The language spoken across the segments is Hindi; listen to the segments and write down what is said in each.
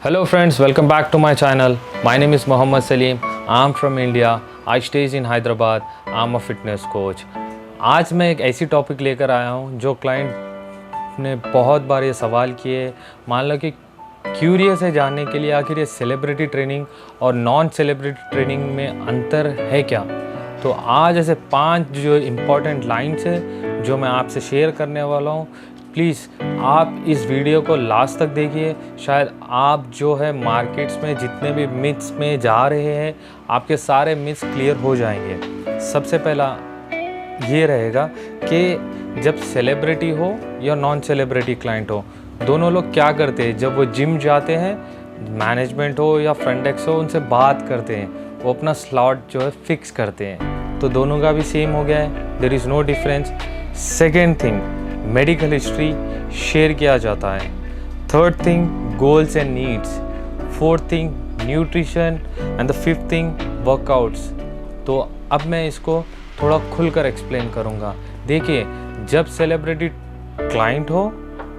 Hello friends, welcome back to my channel. My name is Mohammad Salim. I'm from India. I stays in Hyderabad. I'm a fitness coach. आज मैं एक ऐसी टॉपिक लेकर आया हूँ जो क्लाइंट ने बहुत बार ये सवाल किए। मान लो कि क्यूरियस है जानने के लिए आखिर ये सेलिब्रिटी ट्रेनिंग और नॉन सेलिब्रिटी ट्रेनिंग में अंतर है क्या। तो आज ऐसे 5 जो इम्पॉर्टेंट लाइन्स है जो मैं आपसे शेयर करने वाला हूँ। प्लीज़ आप इस वीडियो को लास्ट तक देखिए। शायद आप जो है मार्केट्स में जितने भी मिथ्स में जा रहे हैं आपके सारे मिथ्स क्लियर हो जाएंगे। सबसे पहला ये रहेगा कि जब सेलिब्रिटी हो या नॉन सेलिब्रिटी क्लाइंट हो, दोनों लोग क्या करते हैं। जब वो जिम जाते हैं, मैनेजमेंट हो या फ्रंट डेस्क हो, उनसे बात करते हैं, वो अपना स्लॉट जो है फिक्स करते हैं। तो दोनों का भी सेम हो गया है, there is no difference. Second thing, medical history share किया जाता है। Third thing, goals and needs. Fourth thing, nutrition. And the fifth thing, workouts. तो अब मैं इसको थोड़ा खुलकर एक्सप्लेन करूँगा। देखिए, जब सेलिब्रिटी क्लाइंट हो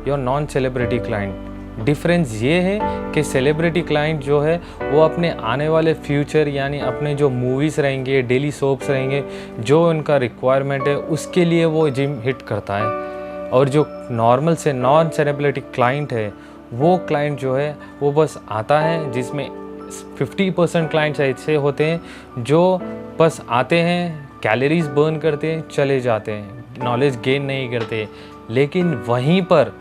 या नॉन सेलिब्रिटी क्लाइंट, डिफरेंस ये है कि सेलिब्रिटी क्लाइंट जो है वो अपने आने वाले फ्यूचर यानी अपने जो मूवीज़ रहेंगे, डेली सोप्स रहेंगे, जो उनका रिक्वायरमेंट है उसके लिए वो जिम हिट करता है। और जो नॉर्मल से नॉन सेलिब्रिटी क्लाइंट है, वो क्लाइंट जो है वो बस आता है, जिसमें 50% क्लाइंट्स ऐसे होते हैं जो बस आते हैं, कैलोरीज बर्न करते हैं, चले जाते हैं, नॉलेज गेन नहीं करते। लेकिन वहीं पर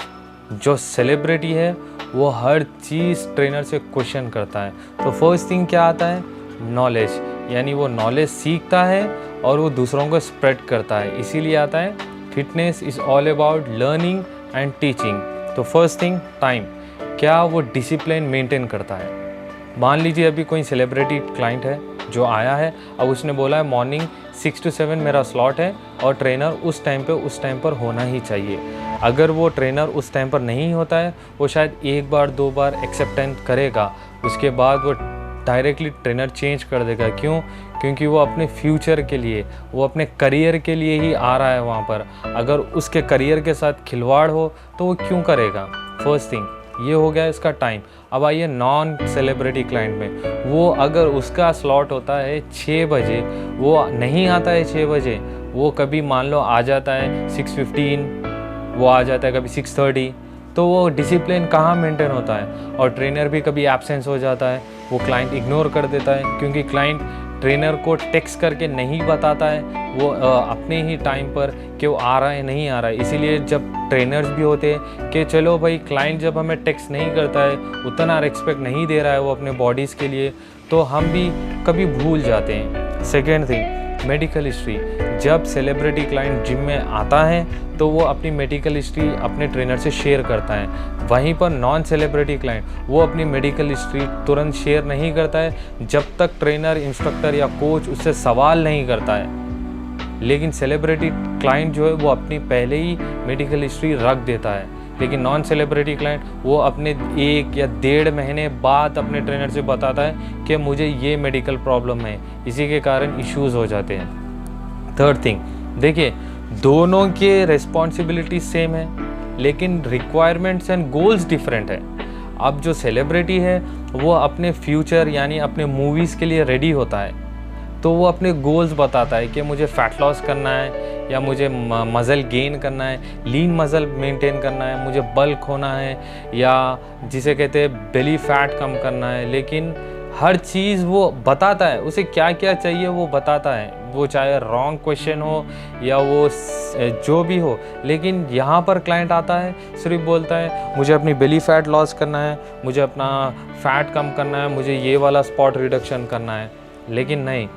जो सेलिब्रिटी है वो हर चीज़ ट्रेनर से क्वेश्चन करता है। तो फर्स्ट थिंग क्या आता है, नॉलेज, यानी वो नॉलेज सीखता है और वो दूसरों को स्प्रेड करता है। इसीलिए आता है fitness is all about learning and teaching. तो फर्स्ट थिंग, टाइम, क्या वो डिसिप्लिन मेंटेन करता है। मान लीजिए अभी कोई सेलिब्रिटी क्लाइंट है जो आया है, अब उसने बोला है मॉर्निंग 6 to 7 मेरा स्लॉट है और ट्रेनर उस टाइम पर होना ही चाहिए। अगर वो ट्रेनर उस टाइम पर नहीं होता है, वो शायद 1 बार 2 बार एक्सेप्टेंस करेगा, उसके बाद वो डायरेक्टली ट्रेनर चेंज कर देगा। क्यों? क्योंकि वो अपने फ्यूचर के लिए, वो अपने करियर के लिए ही आ रहा है वहाँ पर। अगर उसके करियर के साथ खिलवाड़ हो तो वो क्यों करेगा। फर्स्ट थिंग ये हो गया इसका टाइम। अब आइए नॉन सेलिब्रिटी क्लाइंट में, वो अगर उसका स्लॉट होता है 6 बजे, वो नहीं आता है 6 बजे, वो कभी मान लो आ जाता है 6:15, वो आ जाता है कभी 6:30, तो वो डिसिप्लिन कहाँ मेंटेन होता है। और ट्रेनर भी कभी एब्सेंस हो जाता है, वो क्लाइंट इग्नोर कर देता है, क्योंकि क्लाइंट ट्रेनर को टेक्स्ट करके नहीं बताता है वो अपने ही टाइम पर कि वो आ रहा है नहीं आ रहा है। इसीलिए जब ट्रेनर्स भी होते हैं कि चलो भाई, क्लाइंट जब हमें टेक्स्ट नहीं करता है, उतना रिस्पेक्ट नहीं दे रहा है वो अपने बॉडीज़ के लिए, तो हम भी कभी भूल जाते हैं। Second thing, medical history. जब सेलिब्रिटी क्लाइंट जिम में आता है तो वो अपनी मेडिकल हिस्ट्री अपने ट्रेनर से शेयर करता है। वहीं पर नॉन सेलिब्रिटी क्लाइंट वो अपनी मेडिकल हिस्ट्री तुरंत शेयर नहीं करता है जब तक ट्रेनर, इंस्ट्रक्टर या कोच उससे सवाल नहीं करता है। लेकिन सेलिब्रिटी क्लाइंट जो है वो अपनी पहले ही मेडिकल हिस्ट्री रख देता है। लेकिन नॉन सेलिब्रिटी क्लाइंट वो अपने 1 या 1.5 महीने बाद अपने ट्रेनर से बताता है कि मुझे ये मेडिकल प्रॉब्लम है, इसी के कारण इश्यूज़ हो जाते हैं। थर्ड थिंग, देखिए दोनों के रिस्पॉन्सिबिलिटी सेम है लेकिन रिक्वायरमेंट्स एंड गोल्स डिफरेंट है। अब जो सेलिब्रिटी है वो अपने फ्यूचर यानी अपने मूवीज़ के लिए रेडी होता है, तो वो अपने गोल्स बताता है कि मुझे फ़ैट लॉस करना है या मुझे मज़ल गेन करना है, लीन मज़ल मेंटेन करना है, मुझे बल्क होना है, या जिसे कहते हैं बेली फैट कम करना है। लेकिन हर चीज़ वो बताता है, उसे क्या क्या चाहिए वो बताता है, वो चाहे रॉन्ग क्वेश्चन हो या वो जो भी हो। लेकिन यहाँ पर क्लाइंट आता है, सिर्फ बोलता है मुझे अपनी बेली फैट लॉस करना है, मुझे अपना फैट कम करना है, मुझे ये वाला स्पॉट रिडक्शन करना है। लेकिन नहीं,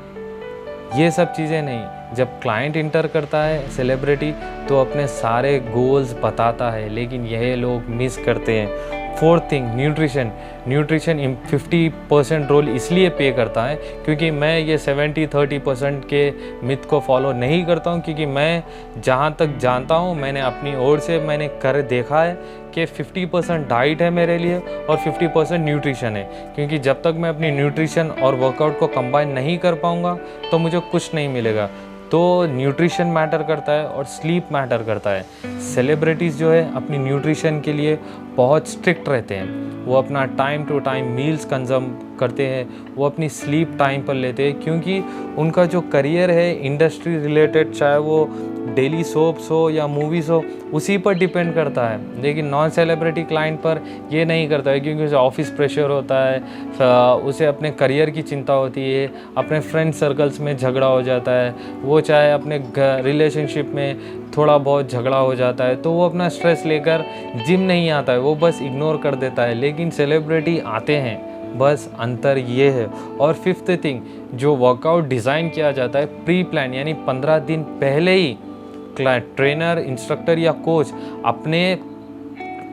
ये सब चीज़ें नहीं। जब क्लाइंट इंटर करता है सेलिब्रिटी तो अपने सारे गोल्स बताता है, लेकिन यह लोग मिस करते हैं। Fourth thing, nutrition. Nutrition 50% role इसलिए पे करता है क्योंकि मैं ये 70-30% के मिथ को फॉलो नहीं करता हूँ, क्योंकि मैं जहाँ तक जानता हूँ, मैंने अपनी ओर से मैंने कर देखा है कि 50% डाइट है मेरे लिए और 50% न्यूट्रिशन है। क्योंकि जब तक मैं अपनी न्यूट्रिशन और वर्कआउट को कंबाइन नहीं कर पाऊँगा तो मुझे कुछ नहीं मिलेगा। तो न्यूट्रिशन मैटर करता है और स्लीप मैटर करता है। सेलिब्रिटीज़ जो है अपनी न्यूट्रिशन के लिए बहुत स्ट्रिक्ट रहते हैं, वो अपना time to time meals consume करते हैं, वो अपनी स्लीप टाइम पर लेते हैं, क्योंकि उनका जो करियर है इंडस्ट्री रिलेटेड, चाहे वो डेली सोप्स हो या मूवीज़ हो, उसी पर डिपेंड करता है। लेकिन नॉन सेलिब्रिटी क्लाइंट पर ये नहीं करता है, क्योंकि उसे ऑफिस प्रेशर होता है, उसे अपने करियर की चिंता होती है, अपने फ्रेंड सर्कल्स में झगड़ा हो जाता है, वो चाहे अपने रिलेशनशिप में थोड़ा बहुत झगड़ा हो जाता है, तो वो अपना स्ट्रेस लेकर जिम नहीं आता है, वो बस इग्नोर कर देता है। लेकिन सेलिब्रिटी आते हैं, बस अंतर ये है। और फिफ्थ थिंग, जो वर्कआउट डिज़ाइन किया जाता है प्री प्लान, यानी 15 दिन पहले ही ट्रेनर, इंस्ट्रक्टर या कोच अपने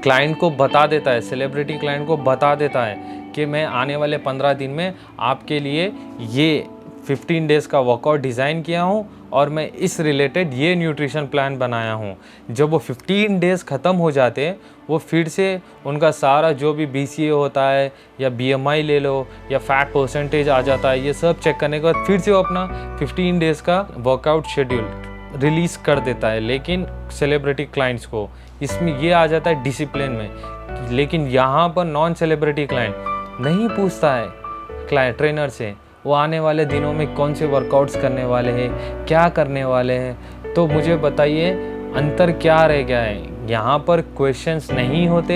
क्लाइंट को बता देता है, सेलिब्रिटी क्लाइंट को बता देता है कि मैं आने वाले 15 दिन में आपके लिए ये 15 डेज़ का वर्कआउट डिज़ाइन किया हूँ और मैं इस रिलेटेड ये न्यूट्रिशन प्लान बनाया हूँ। जब वो 15 डेज़ ख़त्म हो जाते हैं, वो फिर से उनका सारा जो भी BCA होता है या BMI ले लो या फैट परसेंटेज आ जाता है, ये सब चेक करने के बाद फिर से वो अपना 15 डेज़ का वर्कआउट शेड्यूल रिलीज़ कर देता है। लेकिन सेलिब्रिटी क्लाइंट्स को इसमें ये आ जाता है डिसिप्लिन में। लेकिन यहाँ पर नॉन सेलिब्रिटी क्लाइंट नहीं पूछता है क्लाइंट ट्रेनर से वो आने वाले दिनों में कौन से वर्कआउट्स करने वाले हैं, क्या करने वाले हैं। तो मुझे बताइए अंतर क्या रह गया है? यहाँ पर क्वेश्चंस नहीं होते,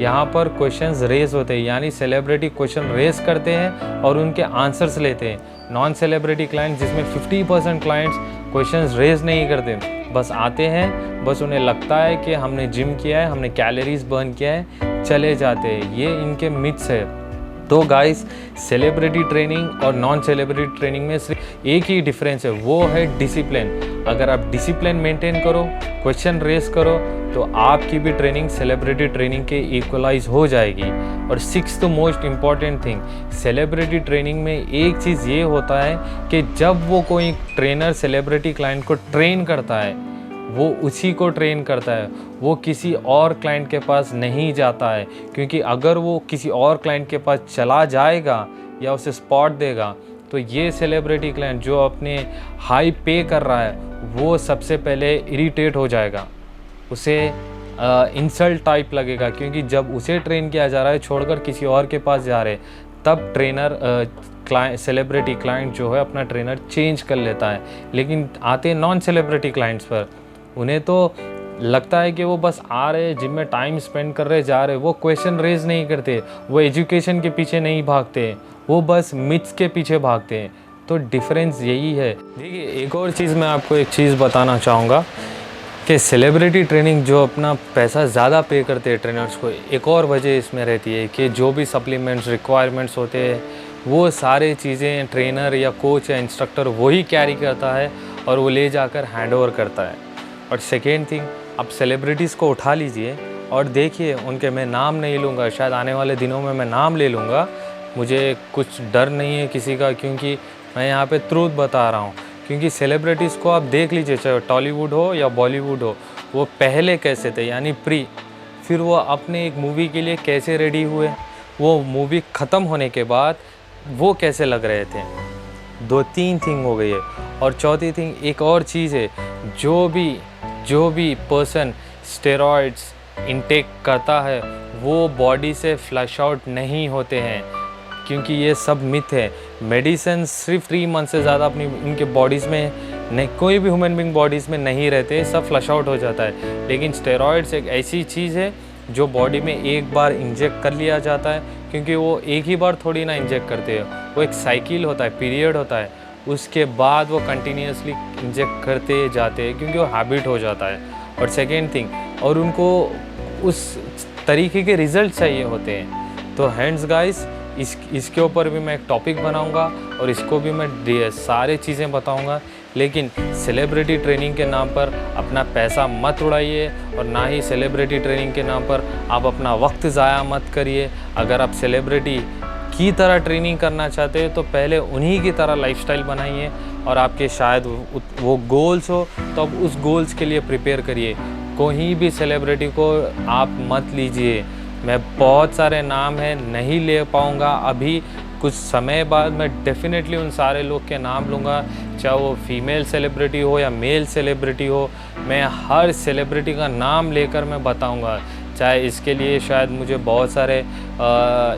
यहाँ पर क्वेश्चंस रेज होते हैं, यानी सेलिब्रिटी क्वेश्चन रेज करते हैं और उनके आंसर्स लेते हैं। नॉन सेलिब्रिटी क्लाइंट, जिसमें 50% क्लाइंट्स क्वेश्चंस रेज नहीं करते, बस आते हैं, बस उन्हें लगता है कि हमने जिम किया है, हमने कैलोरीज बर्न किया है, चले जाते हैं। ये इनके मिथ्स है। तो गाइस, सेलिब्रिटी ट्रेनिंग और नॉन सेलिब्रिटी ट्रेनिंग में सिर्फ एक ही डिफरेंस है, वो है डिसिप्लिन। अगर आप डिसिप्लिन मेंटेन करो, क्वेश्चन रेस करो, तो आपकी भी ट्रेनिंग सेलिब्रिटी ट्रेनिंग के इक्वलाइज हो जाएगी। और sixth most important thing, celebrity training में एक चीज़ ये होता है कि जब वो कोई ट्रेनर सेलिब्रिटी क्लाइंट को ट्रेन करता है, वो उसी को ट्रेन करता है, वो किसी और क्लाइंट के पास नहीं जाता है। क्योंकि अगर वो किसी और क्लाइंट के पास चला जाएगा या उसे स्पॉट देगा, तो ये सेलिब्रिटी क्लाइंट जो अपने हाई पे कर रहा है, वो सबसे पहले इरिटेट हो जाएगा, उसे इंसल्ट टाइप लगेगा। क्योंकि जब उसे ट्रेन किया जा रहा है छोड़कर किसी और के पास जा रहे, तब ट्रेनर सेलिब्रिटी क्लाइंट जो है अपना ट्रेनर चेंज कर लेता है। लेकिन आते नॉन सेलिब्रिटी क्लाइंट्स पर, उन्हें तो लगता है कि वो बस आ रहे, जिम में टाइम स्पेंड कर रहे, जा रहे, वो क्वेश्चन रेज नहीं करते, वो एजुकेशन के पीछे नहीं भागते, वो बस मिथ्स के पीछे भागते हैं। तो डिफरेंस यही है। देखिए, एक और चीज़ मैं आपको एक चीज़ बताना चाहूँगा कि सेलिब्रिटी ट्रेनिंग जो अपना पैसा ज़्यादा पे करते हैं ट्रेनर्स को, एक और वजह इसमें रहती है कि जो भी सप्लीमेंट्स रिक्वायरमेंट्स होते हैं, वो सारे चीज़ें ट्रेनर या कोच या इंस्ट्रक्टर वही कैरी करता है और वो ले जाकर हैंड ओवर करता है। और सेकेंड थिंग, आप सेलिब्रिटीज़ को उठा लीजिए और देखिए, उनके मैं नाम नहीं लूँगा, शायद आने वाले दिनों में मैं नाम ले लूँगा, मुझे कुछ डर नहीं है किसी का, क्योंकि मैं यहाँ पे ट्रूथ बता रहा हूँ। क्योंकि सेलिब्रिटीज़ को आप देख लीजिए, चाहे टॉलीवुड हो या बॉलीवुड हो, वो पहले कैसे थे, यानी प्री, फिर वो अपने एक मूवी के लिए कैसे रेडी हुए, वो मूवी ख़त्म होने के बाद वो कैसे लग रहे थे। 2-3 थिंग हो गई है। और चौथी थिंग एक और चीज़ है, जो भी पर्सन स्टेरॉइड्स इनटेक करता है, वो बॉडी से फ्लश आउट नहीं होते हैं, क्योंकि ये सब मिथ है। मेडिसिन सिर्फ 3 मंथ से ज़्यादा अपनी इनके बॉडीज़ में नहीं, कोई भी ह्यूमन बींग बॉडीज़ में नहीं रहते, सब फ्लश आउट हो जाता है। लेकिन स्टेरॉइड्स एक ऐसी चीज़ है जो बॉडी में एक बार इंजेक्ट कर लिया जाता है, क्योंकि वो एक ही बार थोड़ी ना इंजेक्ट करते हैं, वो एक साइकिल होता है, पीरियड होता है, उसके बाद वो कंटिन्यूसली इंजेक्ट करते जाते हैं, क्योंकि वो हैबिट हो जाता है। और सेकेंड थिंग, और उनको उस तरीके के रिजल्ट चाहिए होते हैं। तो हैंड्स गाइस, इसके ऊपर भी मैं एक टॉपिक बनाऊंगा और इसको भी मैं सारे चीज़ें बताऊंगा। लेकिन सेलिब्रिटी ट्रेनिंग के नाम पर अपना पैसा मत उड़ाइए और ना ही सेलिब्रिटी ट्रेनिंग के नाम पर आप अपना वक्त ज़ाया मत करिए। अगर आप सेलिब्रिटी की तरह ट्रेनिंग करना चाहते हैं तो पहले उन्हीं की तरह लाइफस्टाइल बनाइए, और आपके शायद वो गोल्स हो तो अब उस गोल्स के लिए प्रिपेयर करिए। कोई भी सेलिब्रिटी को आप मत लीजिए। मैं बहुत सारे नाम हैं, नहीं ले पाऊँगा अभी, कुछ समय बाद मैं डेफिनेटली उन सारे लोग के नाम लूँगा, चाहे वो फीमेल सेलिब्रिटी हो या मेल सेलिब्रिटी हो। मैं हर सेलिब्रिटी का नाम लेकर मैं बताऊँगा, चाहे इसके लिए शायद मुझे बहुत सारे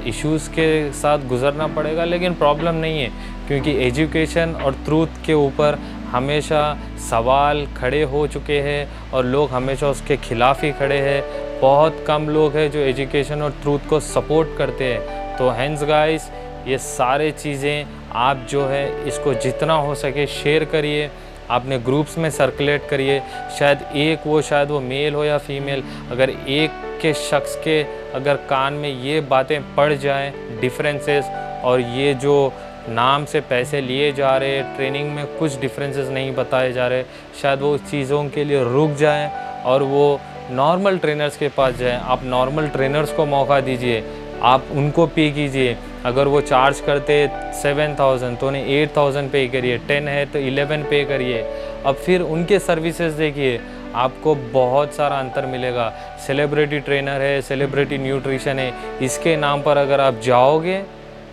इश्यूज़ के साथ गुज़रना पड़ेगा, लेकिन प्रॉब्लम नहीं है, क्योंकि एजुकेशन और ट्रूथ के ऊपर हमेशा सवाल खड़े हो चुके हैं और लोग हमेशा उसके खिलाफ़ ही खड़े हैं। बहुत कम लोग हैं जो एजुकेशन और ट्रूथ को सपोर्ट करते हैं। तो हेंस गाइस, ये सारे चीज़ें आप जो है इसको जितना हो सके शेयर करिए, अपने ग्रुप्स में सर्कुलेट करिए। शायद वो मेल हो या फीमेल, अगर एक के शख्स के अगर कान में ये बातें पड़ जाएं, डिफरेंसेस, और ये जो नाम से पैसे लिए जा रहे, ट्रेनिंग में कुछ डिफरेंसेस नहीं बताए जा रहे, शायद वो उस चीज़ों के लिए रुक जाएं और वो नॉर्मल ट्रेनर्स के पास जाएं। आप नॉर्मल ट्रेनर्स को मौका दीजिए, आप उनको पे कीजिए। अगर वो चार्ज करते 7,000 तो उन्हें 8,000 पे करिए, 10 है तो 11 पे करिए। अब फिर उनके सर्विसेज देखिए, आपको बहुत सारा अंतर मिलेगा। सेलिब्रिटी ट्रेनर है, सेलिब्रिटी न्यूट्रिशन है, इसके नाम पर अगर आप जाओगे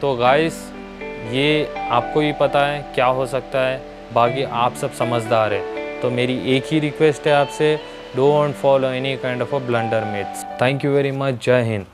तो गाइस ये आपको ही पता है क्या हो सकता है। बाकी आप सब समझदार है। तो मेरी एक ही रिक्वेस्ट है आपसे, don't follow any kind of a blunder maths. Thank you very much. जय हिंद।